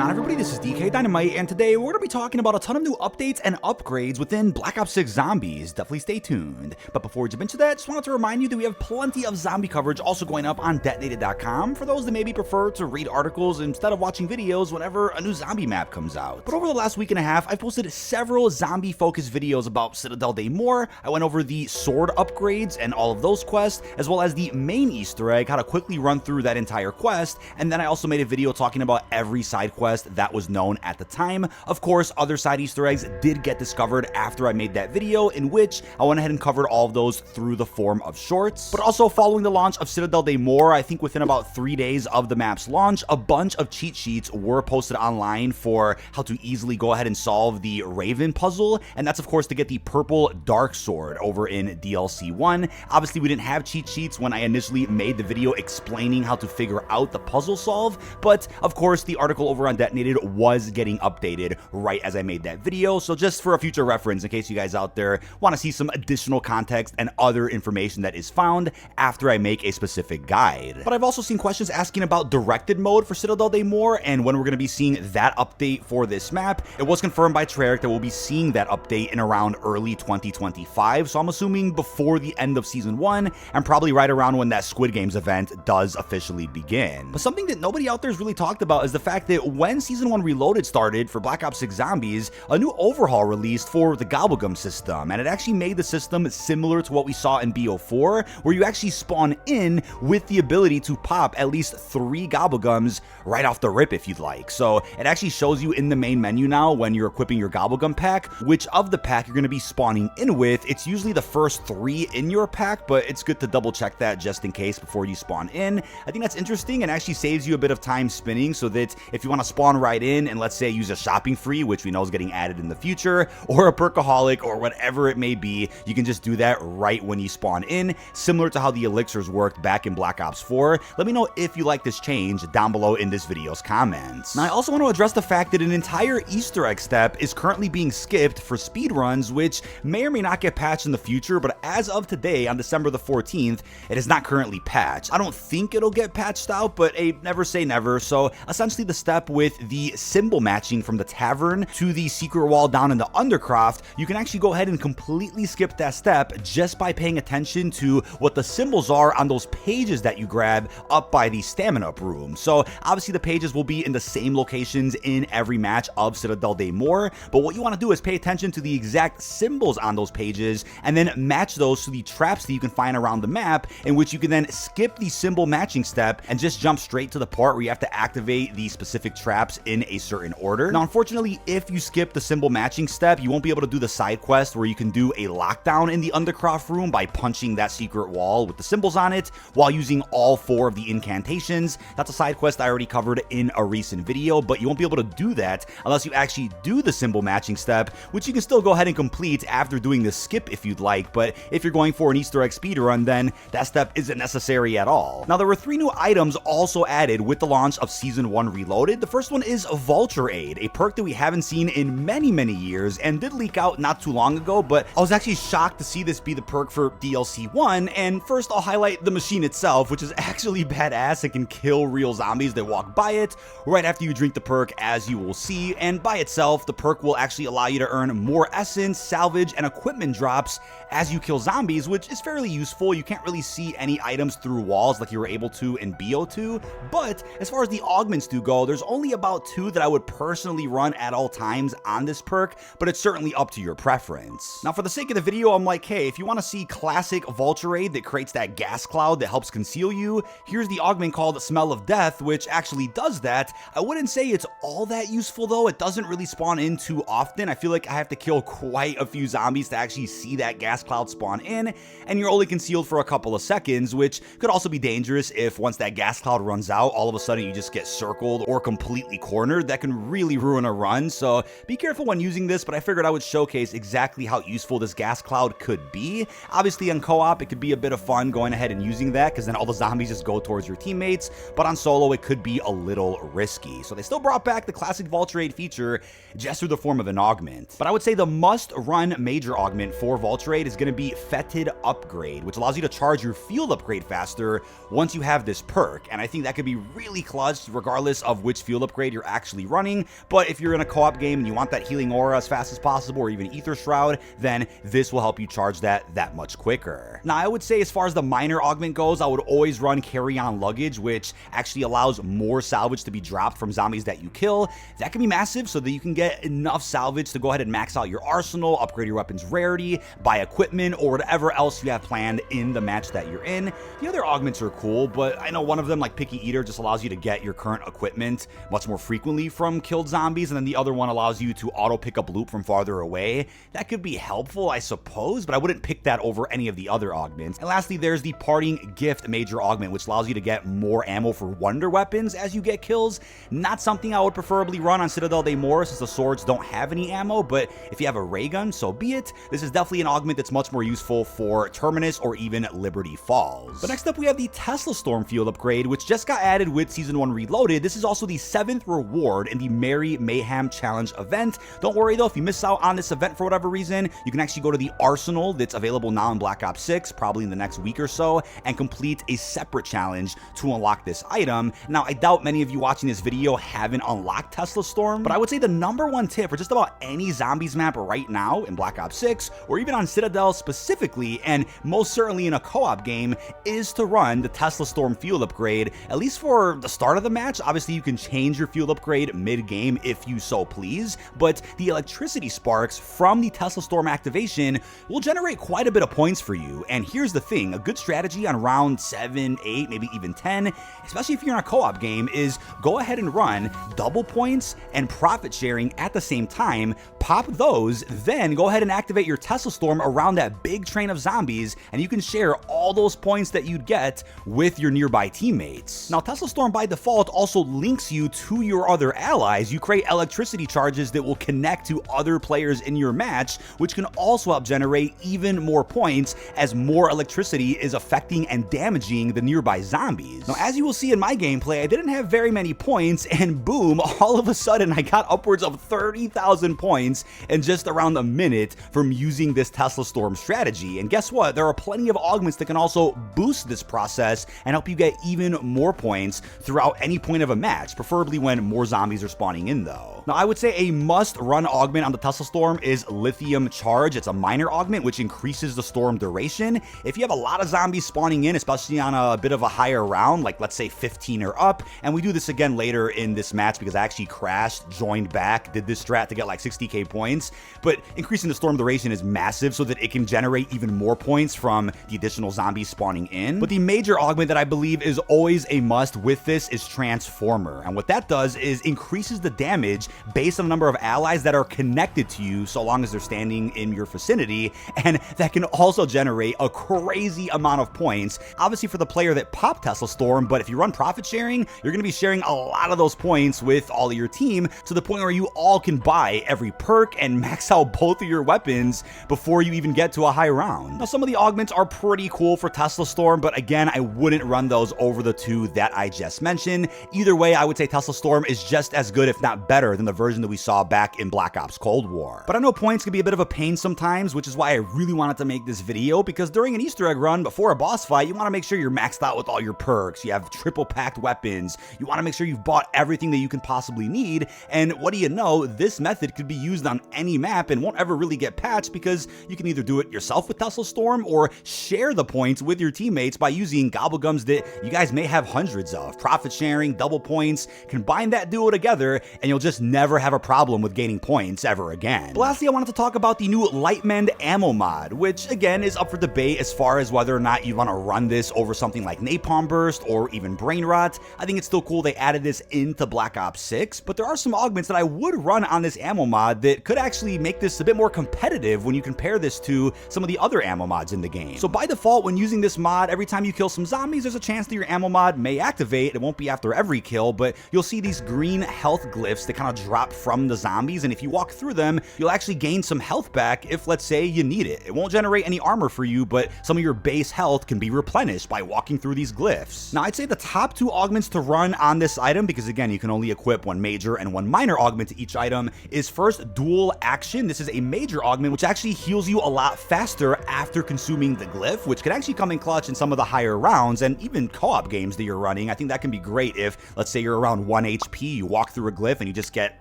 on, everybody? This is dkdynamite, and today we're going to be talking about a ton of new updates and upgrades within Black Ops 6 Zombies. Definitely stay tuned. But before we jump into that, just wanted to remind you that we have plenty of zombie coverage also going up on dkdynamite.com for those that maybe prefer to read articles instead of watching videos whenever a new zombie map comes out. But over the last week and a half, I've posted several zombie-focused videos about Citadelle Day More. I went over the sword upgrades and all of those quests, as well as the main Easter egg, how to quickly run through that entire quest, and then I also made a video talking about every side quest that was known at the time. Of course, other side Easter eggs did get discovered after I made that video, in which I went ahead and covered all of those through the form of shorts. But also, following the launch of Citadelle Day More, I think within about 3 days of the map's launch, a bunch of cheat sheets were posted online for how to easily go ahead and solve the Raven puzzle, and that's of course to get the purple dark sword over in DLC 1. Obviously, we didn't have cheat sheets when I initially made the video explaining how to figure out the puzzle solve, but of course the article over on Detonated was getting updated right as I made that video, so just for a future reference, in case you guys out there want to see some additional context and other information that is found after I make a specific guide. But I've also seen questions asking about directed mode for Citadelle Day More and when we're going to be seeing that update for this map. It was confirmed by Treyarch that we'll be seeing that update in around early 2025, so I'm assuming before the end of Season 1 and probably right around when that Squid Games event does officially begin. But something that nobody out there has really talked about is the fact that when Season 1 Reloaded started for Black Ops 6 Zombies, a new overhaul released for the Gobblegum system, and it actually made the system similar to what we saw in BO4, where you actually spawn in with the ability to pop at least 3 Gobblegums right off the rip if you'd like. So it actually shows you in the main menu now when you're equipping your Gobblegum pack, which of the pack you're going to be spawning in with. It's usually the first 3 in your pack, but it's good to double check that just in case before you spawn in. I think that's interesting and actually saves you a bit of time spinning, so that if you want to spawn right in and let's say use a shopping free, which we know is getting added in the future, or a perkaholic or whatever it may be, you can just do that right when you spawn in, similar to how the elixirs worked back in Black Ops 4. Let me know if you like this change down below in this video's comments. Now, I also want to address the fact that an entire Easter egg step is currently being skipped for speedruns, which may or may not get patched in the future, but as of today, on December the 14th, it is not currently patched. I don't think it'll get patched out, but hey, never say never. So essentially the step with the symbol matching from the tavern to the secret wall down in the Undercroft, you can actually go ahead and completely skip that step just by paying attention to what the symbols are on those pages that you grab up by the stamina up room. So obviously the pages will be in the same locations in every match of Citadelle Day More, but what you want to do is pay attention to the exact symbols on those pages and then match those to the traps that you can find around the map, in which you can then skip the symbol matching step and just jump straight to the part where you have to activate the specific traps in a certain order. Now, unfortunately, if you skip the symbol matching step, you won't be able to do the side quest where you can do a lockdown in the Undercroft room by punching that secret wall with the symbols on it while using all 4 of the incantations. That's a side quest I already covered in a recent video, but you won't be able to do that unless you actually do the symbol matching step, which you can still go ahead and complete after doing the skip if you'd like, but if you're going for an Easter egg speedrun, then that step isn't necessary at all. Now, there were 3 new items also added with the launch of Season 1 Reloaded. The first one is Vulture Aid, a perk that we haven't seen in many years and did leak out not too long ago, but I was actually shocked to see this be the perk for DLC 1, and first I'll highlight the machine itself, which is actually badass. It can kill real zombies that walk by it right after you drink the perk, as you will see, and by itself, the perk will actually allow you to earn more essence, salvage, and equipment drops as you kill zombies, which is fairly useful. You can't really see any items through walls like you were able to in BO2, but as far as the augments do go, there's only about 2 that I would personally run at all times on this perk, but it's certainly up to your preference. Now, for the sake of the video, I'm like, hey, if you want to see classic Vulture Aid that creates that gas cloud that helps conceal you, here's the augment called Smell of Death, which actually does that. I wouldn't say it's all that useful though. It doesn't really spawn in too often. I feel like I have to kill quite a few zombies to actually see that gas cloud spawn in, and you're only concealed for a couple of seconds, which could also be dangerous if once that gas cloud runs out, all of a sudden you just get circled or completely cornered. That can really ruin a run, so be careful when using this, but I figured I would showcase exactly how useful this gas cloud could be. Obviously on co-op, it could be a bit of fun going ahead and using that, because then all the zombies just go towards your teammates, but on solo it could be a little risky. So they still brought back the classic Vulture Aid feature just through the form of an augment. But I would say the must-run major augment for Vulture Aid is going to be Fetid Upgrade, which allows you to charge your field upgrade faster once you have this perk, and I think that could be really clutch regardless of which field upgrade upgrade you're actually running, but if you're in a co-op game and you want that healing aura as fast as possible, or even Ether Shroud, then this will help you charge that much quicker. Now, I would say as far as the minor augment goes, I would always run carry-on luggage, which actually allows more salvage to be dropped from zombies that you kill. That can be massive so that you can get enough salvage to go ahead and max out your arsenal, upgrade your weapon's rarity, buy equipment, or whatever else you have planned in the match that you're in. The other augments are cool, but I know one of them, like Picky Eater, just allows you to get your current equipment much more frequently from killed zombies, and then the other one allows you to auto pick up loot from farther away. That could be helpful, I suppose, but I wouldn't pick that over any of the other augments. And lastly, there's the Parting Gift major augment, which allows you to get more ammo for wonder weapons as you get kills. Not something I would preferably run on Citadelle de Morts, since the swords don't have any ammo, but if you have a ray gun, so be it. This is definitely an augment that's much more useful for Terminus or even Liberty Falls. But next up, we have the Tesla Storm field upgrade, which just got added with Season 1 Reloaded. This is also the 7th reward in the Merry Mayhem Challenge event. Don't worry though, if you miss out on this event for whatever reason, you can actually go to the arsenal that's available now in Black Ops 6, probably in the next week or so, and complete a separate challenge to unlock this item. Now, I doubt many of you watching this video haven't unlocked Tesla Storm, but I would say the #1 tip for just about any zombies map right now in Black Ops 6, or even on Citadelle specifically, and most certainly in a co-op game, is to run the Tesla Storm field upgrade, at least for the start of the match. Obviously, you can change your field upgrade mid-game if you so please, but the electricity sparks from the Tesla Storm activation will generate quite a bit of points for you. And here's the thing, a good strategy on round 7, 8, maybe even 10, especially if you're in a co-op game, is go ahead and run double points and profit sharing at the same time, pop those, then go ahead and activate your Tesla Storm around that big train of zombies, and you can share all those points that you'd get with your nearby teammates. Now, Tesla Storm by default also links you to your other allies. You create electricity charges that will connect to other players in your match, which can also help generate even more points as more electricity is affecting and damaging the nearby zombies. Now, as you will see in my gameplay, I didn't have very many points, and boom, all of a sudden I got upwards of 30,000 points in just around a minute from using this Tesla Storm strategy. And guess what? There are plenty of augments that can also boost this process and help you get even more points throughout any point of a match, preferably when more zombies are spawning in though. Now, I would say a must-run augment on the Tesla Storm is Lithium Charge. It's a minor augment which increases the storm duration. If you have a lot of zombies spawning in, especially on a bit of a higher round, like let's say 15 or up, and we do this again later in this match because I actually crashed, joined back, did this strat to get like 60k points, but increasing the storm duration is massive so that it can generate even more points from the additional zombies spawning in. But the major augment that I believe is always a must with this is Transformer, and what that does is increases the damage based on the number of allies that are connected to you so long as they're standing in your vicinity, and that can also generate a crazy amount of points, obviously for the player that popped Tesla Storm, but if you run profit sharing, you're going to be sharing a lot of those points with all of your team to the point where you all can buy every perk and max out both of your weapons before you even get to a high round. Now, some of the augments are pretty cool for Tesla Storm, but again, I wouldn't run those over the two that I just mentioned. Either way, I would say Tesla Storm is just as good, if not better, than the version that we saw back in Black Ops Cold War. But I know points can be a bit of a pain sometimes, which is why I really wanted to make this video, because during an Easter egg run before a boss fight, you want to make sure you're maxed out with all your perks, you have triple packed weapons, you want to make sure you've bought everything that you can possibly need, and what do you know, this method could be used on any map and won't ever really get patched, because you can either do it yourself with Tesla Storm or share the points with your teammates by using Gobblegums that you guys may have hundreds of. Profit sharing, double points, combine that duo together, and you'll just never have a problem with gaining points ever again. But lastly, I wanted to talk about the new Lightmend ammo mod, which again is up for debate as far as whether or not you want to run this over something like Napalm Burst or even Brain Rot. I think it's still cool they added this into Black Ops 6, but there are some augments that I would run on this ammo mod that could actually make this a bit more competitive when you compare this to some of the other ammo mods in the game. So by default, when using this mod, every time you kill some zombies, there's a chance that your ammo mod may activate. It won't be after every kill, but you'll see these green health glyphs that kind of drop from the zombies, and if you walk through them, you'll actually gain some health back if, let's say, you need it. It won't generate any armor for you, but some of your base health can be replenished by walking through these glyphs. Now, I'd say the top two augments to run on this item, because again, you can only equip one major and one minor augment to each item, is first Dual Action. This is a major augment which actually heals you a lot faster after consuming the glyph, which can actually come in clutch in some of the higher rounds and even co-op games that you're running. I think that can be great if, let's say, you're around 1 HP, you walk through a glyph and you just get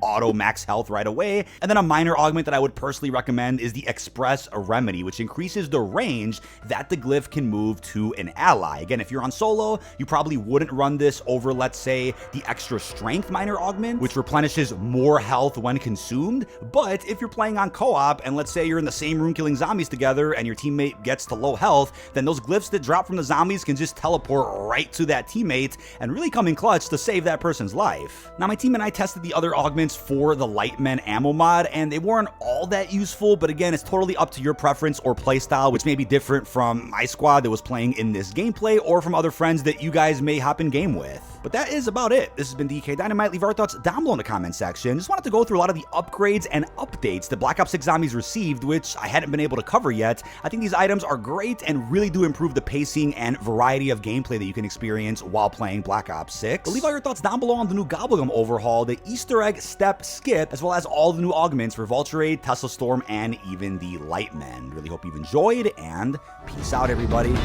auto max health right away. And then a minor augment that I would personally recommend is the Express Remedy, which increases the range that the glyph can move to an ally. Again, if you're on solo, you probably wouldn't run this over, let's say, the Extra Strength minor augment, which replenishes more health when consumed. But if you're playing on co-op, and let's say you're in the same room killing zombies together and your teammate gets to low health, then those glyphs that drop from the zombies can just teleport right to that teammate and really come in clutch to save that person's life. Now, my team and I tested the other augments for the Lightmen ammo mod, and they weren't all that useful, but again, it's totally up to your preference or playstyle, which may be different from my squad that was playing in this gameplay or from other friends that you guys may hop in game with. But that is about it. This has been dkdynamite. Leave our thoughts down below in the comment section. Just wanted to go through a lot of the upgrades and updates that Black Ops 6 Zombies received, which I hadn't been able to cover yet. I think these items are great and really do improve the pacing and variety of gameplay that you can experience while playing Black Ops 6. But leave all your thoughts down below on the new Gobblegum overhaul, the Easter egg step skip, as well as all the new augments for Vulture, Tesla Storm, and even the Lightmen. Really hope you've enjoyed, and peace out, everybody.